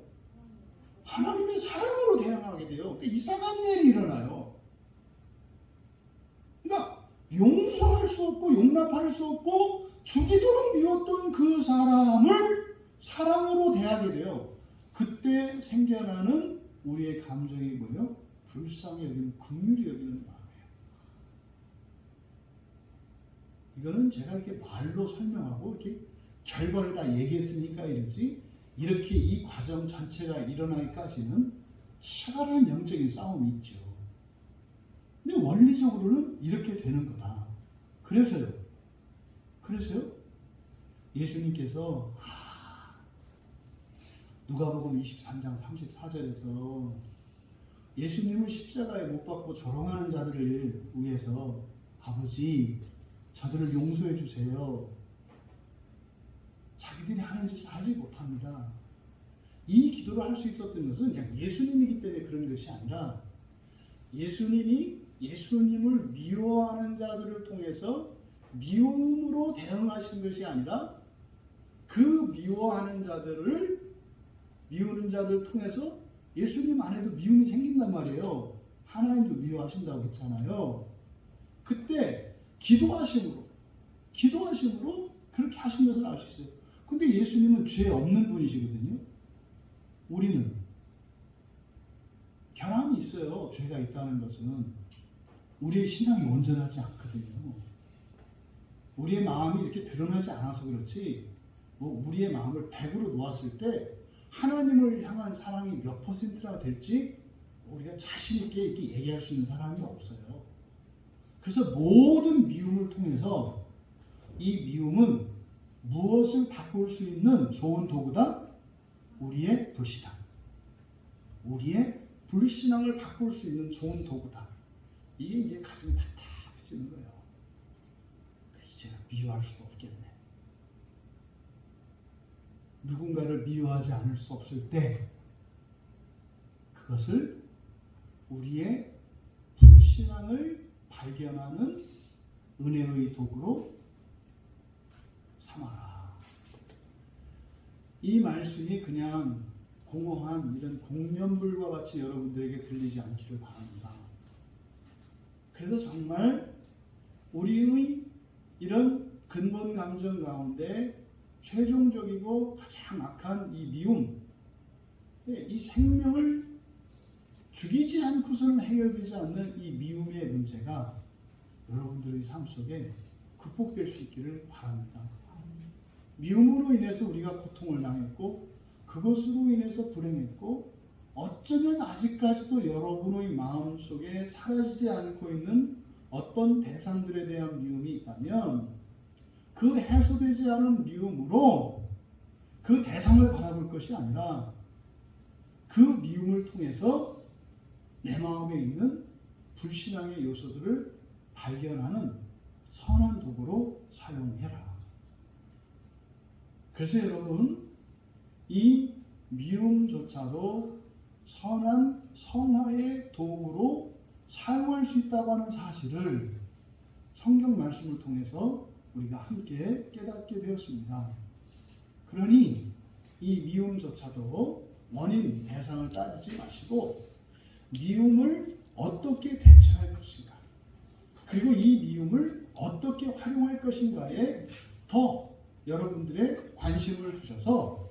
하나님의 사랑으로 대응하게 돼요. 그러니까 이상한 일이 일어나요. 그러니까 용서할 수 없고 용납할 수 없고 죽이도록 미웠던 그 사람을 사랑으로 대하게 돼요. 그때 생겨나는 우리의 감정이 뭐예요? 불쌍히 여기는, 긍휼히 여기는 마음이에요. 이거는 제가 이렇게 말로 설명하고 이렇게 결과를 다 얘기했으니까 이러지, 이렇게 이 과정 전체가 일어나기까지는 시간한 영적인 싸움이 있죠. 근데 원리적으로는 이렇게 되는 거다. 그래서요. 예수님께서 누가복음 23장 34절에서 예수님을 십자가에 못 박고 조롱하는 자들을 위해서 아버지 저들을 용서해 주세요. 자기들이 하는 짓을 알지 못합니다. 이 기도를 할 수 있었던 것은 그냥 예수님이기 때문에 그런 것이 아니라 예수님이 예수님을 미워하는 자들을 통해서 미움으로 대응하신 것이 아니라 그 미워하는 자들을 미우는 자들 통해서 예수님 안에도 미움이 생긴단 말이에요. 하나님도 미워하신다고 했잖아요. 그때 기도하심으로 그렇게 하신 것을 알 수 있어요. 근데 예수님은 죄 없는 분이시거든요. 우리는 결함이 있어요. 죄가 있다는 것은 우리의 신앙이 온전하지 않거든요. 우리의 마음이 이렇게 드러나지 않아서 그렇지, 우리의 마음을 100으로 놓았을 때 하나님을 향한 사랑이 몇 %나 될지 우리가 자신 있게 이렇게 얘기할 수 있는 사람이 없어요. 그래서 모든 미움을 통해서 이 미움은 무엇을 바꿀 수 있는 좋은 도구다? 우리의 불신앙. 우리의 불신앙을 바꿀 수 있는 좋은 도구다. 이게 이제 가슴이 답답해지는 거예요. 이제 미워할 수도 없겠네. 누군가를 미워하지 않을 수 없을 때 그것을 우리의 불신앙을 발견하는 은혜의 도구로 삼아라. 이 말씀이 그냥 공허한 이런 공연불과 같이 여러분들에게 들리지 않기를 바랍니다. 그래서 정말 우리의 이런 근본 감정 가운데 최종적이고 가장 악한 이 미움, 이 생명을 죽이지 않고서는 해결되지 않는 이 미움의 문제가 여러분들의 삶 속에 극복될 수 있기를 바랍니다. 미움으로 인해서 우리가 고통을 당했고 그것으로 인해서 불행했고 어쩌면 아직까지도 여러분의 마음속에 사라지지 않고 있는 어떤 대상들에 대한 미움이 있다면 그 해소되지 않은 미움으로 그 대상을 바라볼 것이 아니라 그 미움을 통해서 내 마음에 있는 불신앙의 요소들을 발견하는 선한 도구로 사용해라. 그래서 여러분, 이 미움조차도 선한 성화의 도구로 사용할 수 있다고 하는 사실을 성경 말씀을 통해서 우리가 함께 깨닫게 되었습니다. 그러니 이 미움조차도 원인, 대상을 따지지 마시고 미움을 어떻게 대처할 것인가, 그리고 이 미움을 어떻게 활용할 것인가에 더 여러분들의 관심을 주셔서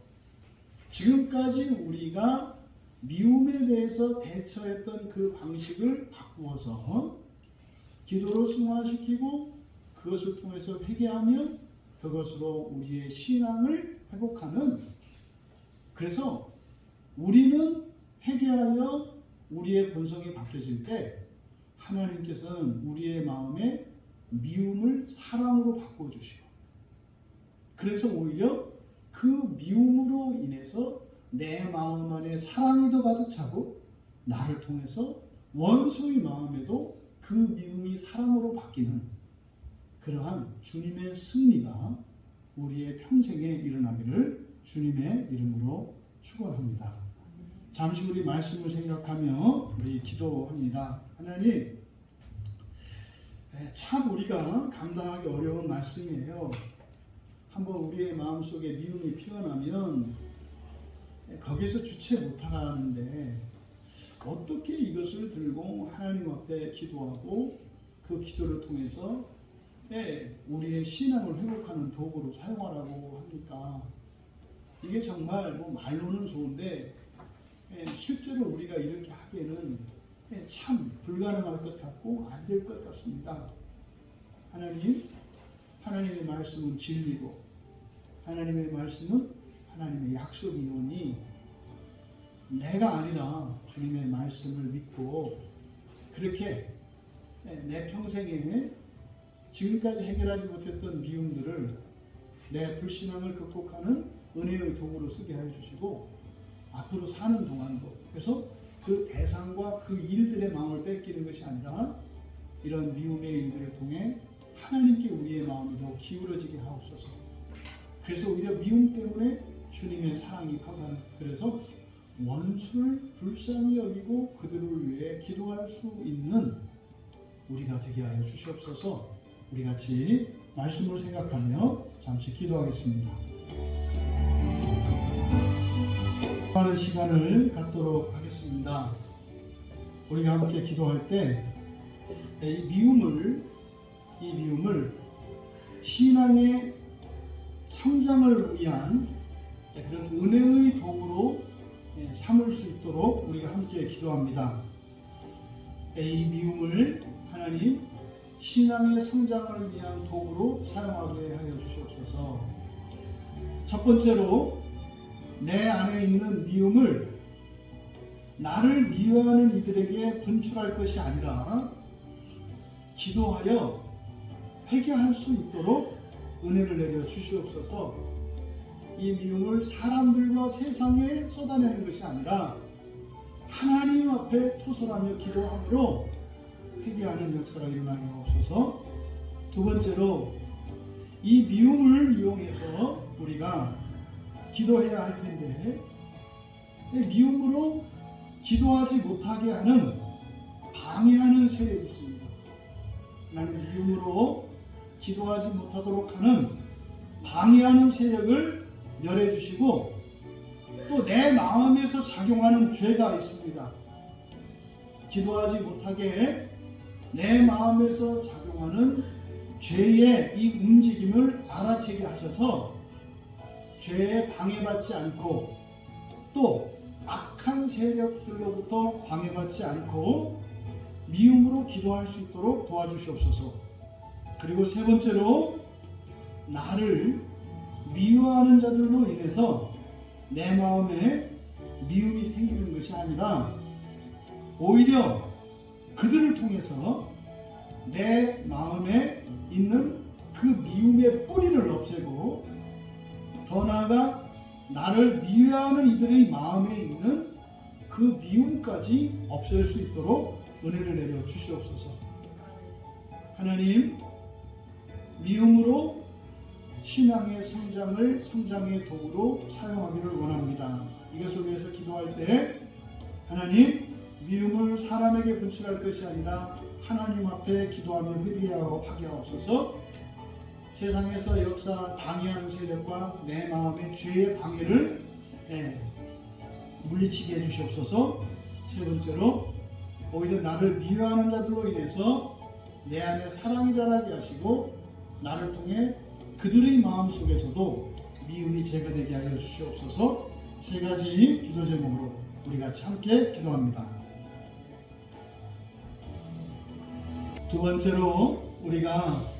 지금까지 우리가 미움에 대해서 대처했던 그 방식을 바꾸어서 기도로 승화시키고 그것을 통해서 회개하며 그것으로 우리의 신앙을 회복하는, 그래서 우리는 회개하여 우리의 본성이 바뀌어질 때 하나님께서는 우리의 마음에 미움을 사랑으로 바꿔주시고, 그래서 오히려 그 미움으로 인해서 내 마음 안에 사랑이 더 가득 차고 나를 통해서 원수의 마음에도 그 미움이 사랑으로 바뀌는 그러한 주님의 승리가 우리의 평생에 일어나기를 주님의 이름으로 축원합니다. 잠시 우리 말씀을 생각하며 우리 기도합니다. 하나님, 참 우리가 감당하기 어려운 말씀이에요. 한번 우리의 마음속에 미움이 피어나면 거기서 주체 못하는데 어떻게 이것을 들고 하나님 앞에 기도하고 그 기도를 통해서 우리의 신앙을 회복하는 도구로 사용하라고 합니까? 이게 정말 말로는 좋은데 실제로 우리가 이렇게 하기에는 참 불가능할 것 같고 안 될 것 같습니다. 하나님의 말씀은 진리고 하나님의 말씀은 하나님의 약속이오니 내가 아니라 주님의 말씀을 믿고 그렇게 내 평생에 지금까지 해결하지 못했던 미움들을 내 불신앙을 극복하는 은혜의 도구로 쓰게 해 주시고 앞으로 사는 동안도, 그래서 그 대상과 그 일들의 마음을 뺏기는 것이 아니라 이런 미움의 일들을 통해 하나님께 우리의 마음이 더 기울어지게 하옵소서. 그래서 오히려 미움 때문에 주님의 사랑이 가가는, 그래서 원수를 불쌍히 여기고 그들을 위해 기도할 수 있는 우리가 되게 하여 주시옵소서. 우리 같이 말씀을 생각하며 잠시 기도하겠습니다. 많은 시간을 갖도록 하겠습니다. 우리가 함께 기도할 때 이 미움을 신앙의 성장을 위한 그런 은혜의 도구로 삼을 수 있도록 우리가 함께 기도합니다. 이 미움을 하나님 신앙의 성장을 위한 도구로 사용하게 하여 주시옵소서. 첫 번째로 내 안에 있는 미움을 나를 미워하는 이들에게 분출할 것이 아니라 기도하여 회개할 수 있도록 은혜를 내려 주시옵소서. 이 미움을 사람들과 세상에 쏟아내는 것이 아니라 하나님 앞에 토설하며 기도함으로 회개하는 역사가 일어나게 하옵소서. 두 번째로 이 미움을 이용해서 우리가 기도해야 할 텐데 미움으로 기도하지 못하게 하는 방해하는 세력이 있습니다. 하나님 미움으로 기도하지 못하도록 하는 방해하는 세력을 멸해 주시고 또 내 마음에서 작용하는 죄가 있습니다. 기도하지 못하게 내 마음에서 작용하는 죄의 이 움직임을 알아채게 하셔서 죄에 방해받지 않고 또 악한 세력들로부터 방해받지 않고 미움으로 기도할 수 있도록 도와주시옵소서. 그리고 세 번째로 나를 미워하는 자들로 인해서 내 마음에 미움이 생기는 것이 아니라 오히려 그들을 통해서 내 마음에 있는 그 미움의 뿌리를 없애고 더 나아가 나를 미워하는 이들의 마음에 있는 그 미움까지 없앨 수 있도록 은혜를 내려 주시옵소서. 하나님, 미움으로 신앙의 성장의 도구로 사용하기를 원합니다. 이것을 위해서 기도할 때 하나님, 미움을 사람에게 분출할 것이 아니라 하나님 앞에 기도하며 회개하게 하옵소서. 세상에서 역사 방해하는 세력과 내 마음의 죄의 방해를 물리치게 해주시옵소서. 세 번째로 오히려 나를 미워하는 자들로 인해서 내 안에 사랑이 자라게 하시고 나를 통해 그들의 마음 속에서도 미움이 제거되게 하여 주시옵소서. 세 가지 기도 제목으로 우리 같이 함께 기도합니다. 두 번째로 우리가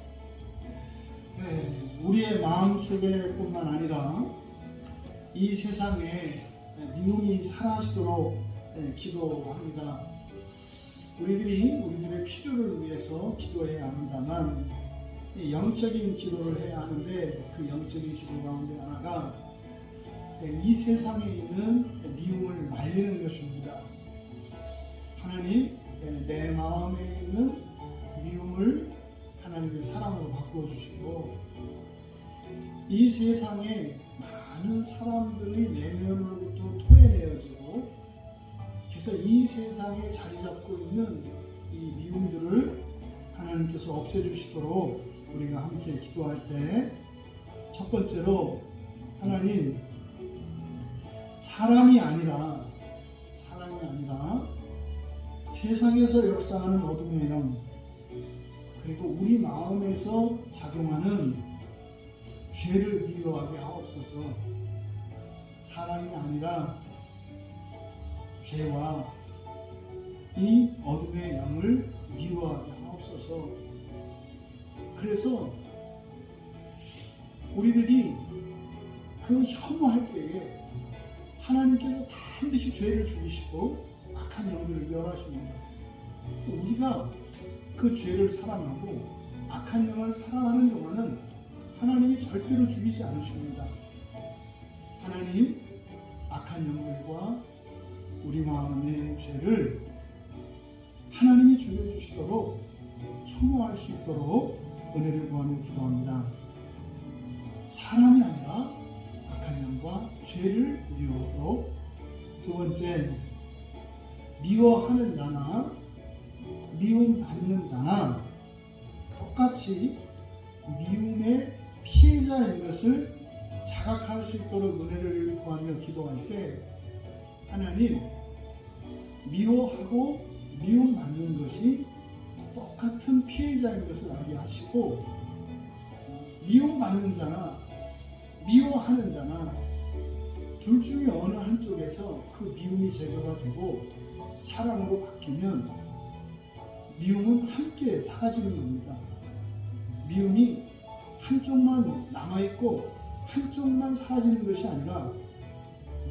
우리의 마음 속에 뿐만 아니라 이 세상에 미움이 사라지도록 기도합니다. 우리들의 필요를 위해서 기도해야 합니다만 영적인 기도를 해야 하는데 그 영적인 기도 가운데 하나가 이 세상에 있는 미움을 말리는 것입니다. 하나님, 내 마음에 있는 미움을 하나님의 사랑으로 바꾸어 주시고 이 세상에 많은 사람들의 내면으로부터 토해내어지고 그래서 이 세상에 자리 잡고 있는 이 미움들을 하나님께서 없애주시도록 우리가 함께 기도할 때 첫 번째로 하나님, 사람이 아니라 세상에서 역사하는 어둠의 영 그리고 우리 마음에서 작용하는 죄를 미워하게 하옵소서. 사람이 아니라 죄와 이 어둠의 영을 미워하게 하옵소서. 그래서 우리들이 그 혐오할 때에 하나님께서 반드시 죄를 죽이시고 악한 영들을 멸하십니다. 우리가 그 죄를 사랑하고 악한 영을 사랑하는 동안은 하나님이 절대로 죽이지 않으십니다. 하나님, 악한 영들과 우리 마음의 죄를 하나님이 죽여주시도록 혐오할 수 있도록 은혜를 구하며 기도합니다. 사람이 아니라 악한 영과 죄를 미워하도록. 두 번째, 미워하는 자나 미움받는 자나 똑같이 미움의 피해자인 것을 자각할 수 있도록 은혜를 구하며 기도할 때 하나님, 미워하고 미움받는 것이 똑같은 피해자인 것을 알게 하시고, 미움받는 자나 미워하는 자나 둘 중에 어느 한쪽에서 그 미움이 제거가 되고 사랑으로 바뀌면 미움은 함께 사라지는 겁니다. 미움이 한쪽만 남아있고 한쪽만 사라지는 것이 아니라,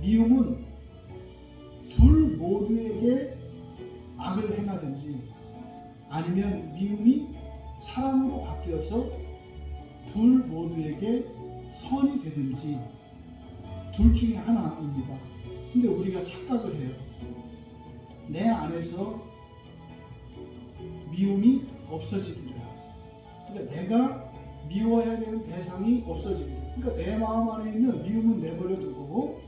미움은 둘 모두에게 악을 행하든지, 아니면 미움이 사랑으로 바뀌어서 둘 모두에게 선이 되든지 둘 중에 하나입니다. 근데 우리가 착각을 해요. 내 안에서 미움이 없어지기를, 그러니까 내가 미워해야 되는 대상이 없어지기를, 그러니까 내 마음 안에 있는 미움은 내버려 두고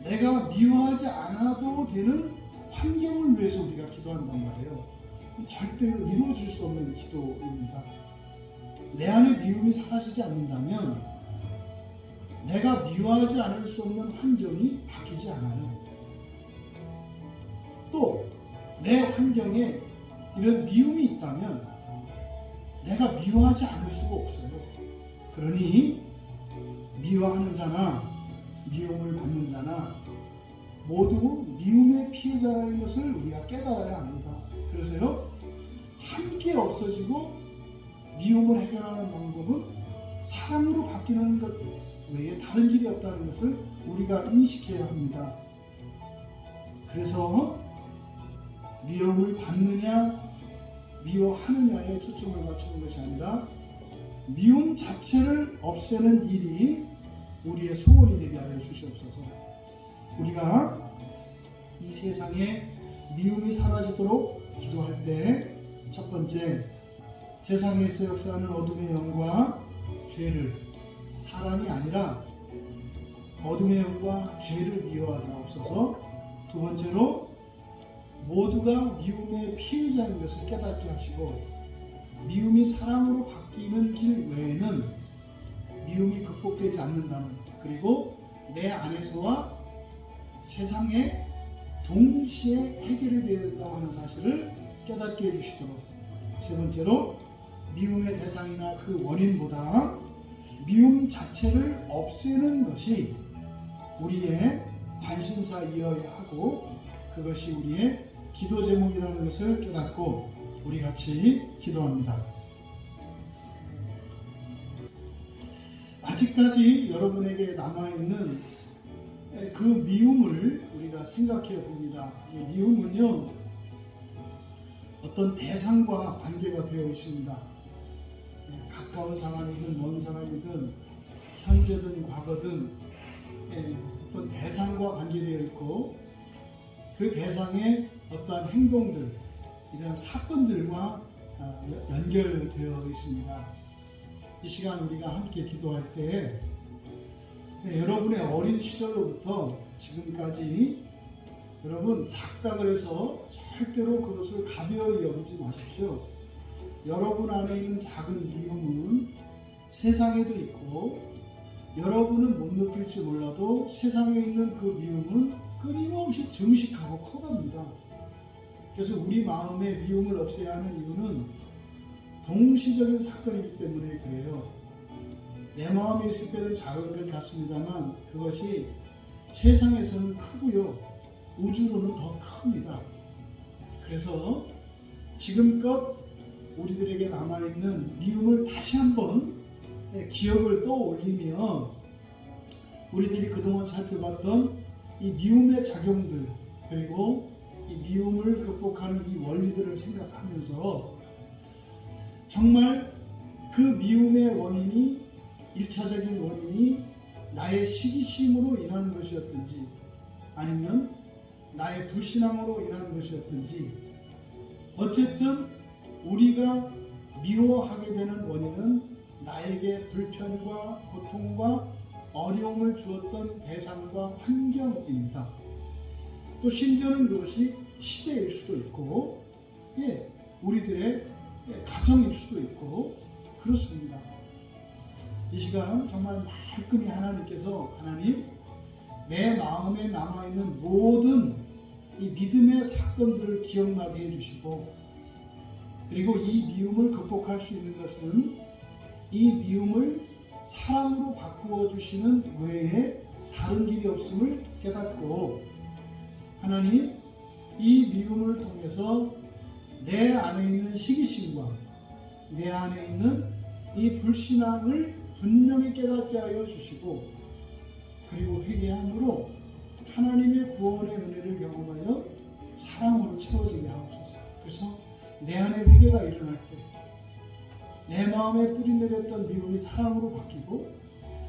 내가 미워하지 않아도 되는 환경을 위해서 우리가 기도한단 말이에요. 절대로 이루어질 수 없는 기도입니다. 내 안에 미움이 사라지지 않는다면 내가 미워하지 않을 수 없는 환경이 바뀌지 않아요. 또 내 환경에 이런 미움이 있다면 내가 미워하지 않을 수가 없어요. 그러니 미워하는 자나 미움을 받는 자나 모두 미움의 피해자라는 것을 우리가 깨달아야 합니다. 그래서요, 함께 없어지고 미움을 해결하는 방법은 사랑으로 바뀌는 것 외에 다른 길이 없다는 것을 우리가 인식해야 합니다. 그래서 미움을 받느냐 미워하느냐에 초점을 맞추는 것이 아니라 미움 자체를 없애는 일이 우리의 소원이 되게 하여 주시옵소서. 우리가 이 세상에 미움이 사라지도록 기도할 때 첫 번째, 세상에서 역사하는 어둠의 영과 죄를, 사람이 아니라 어둠의 영과 죄를 미워하게 하옵소서. 두 번째로, 모두가 미움의 피해자인 것을 깨닫게 하시고, 미움이 사랑으로 바뀌는 길 외에는 미움이 극복되지 않는다는, 그리고 내 안에서와 세상에 동시에 해결이 되어야 된다고 하는 사실을 깨닫게 해주시도록. 세 번째로, 미움의 대상이나 그 원인보다 미움 자체를 없애는 것이 우리의 관심사이어야 하고, 그것이 우리의 기도 제목이라는 것을 깨닫고 우리 같이 기도합니다. 아직까지 여러분에게 남아있는 그 미움을 우리가 생각해 봅니다. 이 미움은요, 어떤 대상과 관계가 되어 있습니다. 가까운 사람이든 먼 사람이든 현재든 과거든 어떤 대상과 관계되어 있고, 그 대상의 어떤 행동들, 이런 사건들과 연결되어 있습니다. 이 시간 우리가 함께 기도할 때 여러분의 어린 시절로부터 지금까지 여러분 착각을 해서 절대로 그것을 가벼이 여기지 마십시오. 여러분 안에 있는 작은 미움은 세상에도 있고, 여러분은 못 느낄지 몰라도 세상에 있는 그 미움은 끊임없이 증식하고 커갑니다. 그래서 우리 마음의 미움을 없애야 하는 이유는 동시적인 사건이기 때문에 그래요. 내 마음에 있을 때는 작은 것 같습니다만 그것이 세상에서는 크고요, 우주로는 더 큽니다. 그래서 지금껏 우리들에게 남아있는 미움을 다시 한번 기억을 떠올리며, 우리들이 그동안 살펴봤던 이 미움의 작용들, 그리고 이 미움을 극복하는 이 원리들을 생각하면서 정말 그 미움의 원인이, 1차적인 원인이 나의 시기심으로 인한 것이었든지 아니면 나의 불신앙으로 인한 것이었든지, 어쨌든 우리가 미워하게 되는 원인은 나에게 불편과 고통과 어려움을 주었던 대상과 환경입니다. 또 심지어는 그것이 시대일 수도 있고, 우리들의 가정일 수도 있고 그렇습니다. 이 시간 정말 말끔히 하나님께서, 하나님, 내 마음에 남아있는 모든 이 믿음의 사건들을 기억나게 해주시고, 그리고 이 미움을 극복할 수 있는 것은 이 미움을 사랑으로 바꾸어 주시는 외에 다른 길이 없음을 깨닫고, 하나님, 이 미움을 통해서 내 안에 있는 시기심과 내 안에 있는 이 불신앙을 분명히 깨닫게 하여 주시고, 그리고 회개함으로 하나님의 구원의 은혜를 경험하여 사랑으로 채워지게 하옵소서. 그래서 내 안에 회개가 일어날 때 내 마음에 뿌리내렸던 미움이 사랑으로 바뀌고,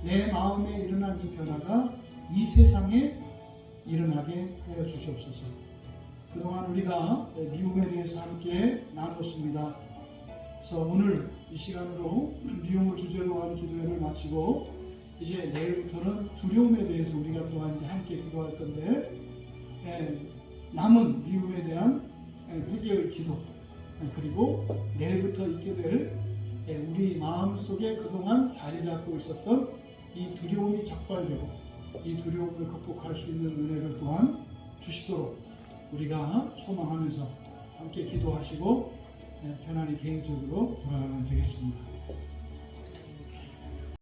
내 마음에 일어난 이 변화가 이 세상에 일어나게 하여 주시옵소서. 그동안 우리가 미움에 대해서 함께 나눴습니다. 그래서 오늘 이 시간으로 미움을 주제로 한 기도회를 마치고, 이제 내일부터는 두려움에 대해서 우리가 또한 이제 함께 기도할 건데, 남은 미움에 대한 회개의 기도, 그리고 내일부터 있게 될 우리 마음속에 그동안 자리 잡고 있었던 이 두려움이 적발되고 이 두려움을 극복할 수 있는 은혜를 또한 주시도록 우리가 소망하면서 함께 기도하시고 편안히 개인적으로 돌아가면 되겠습니다.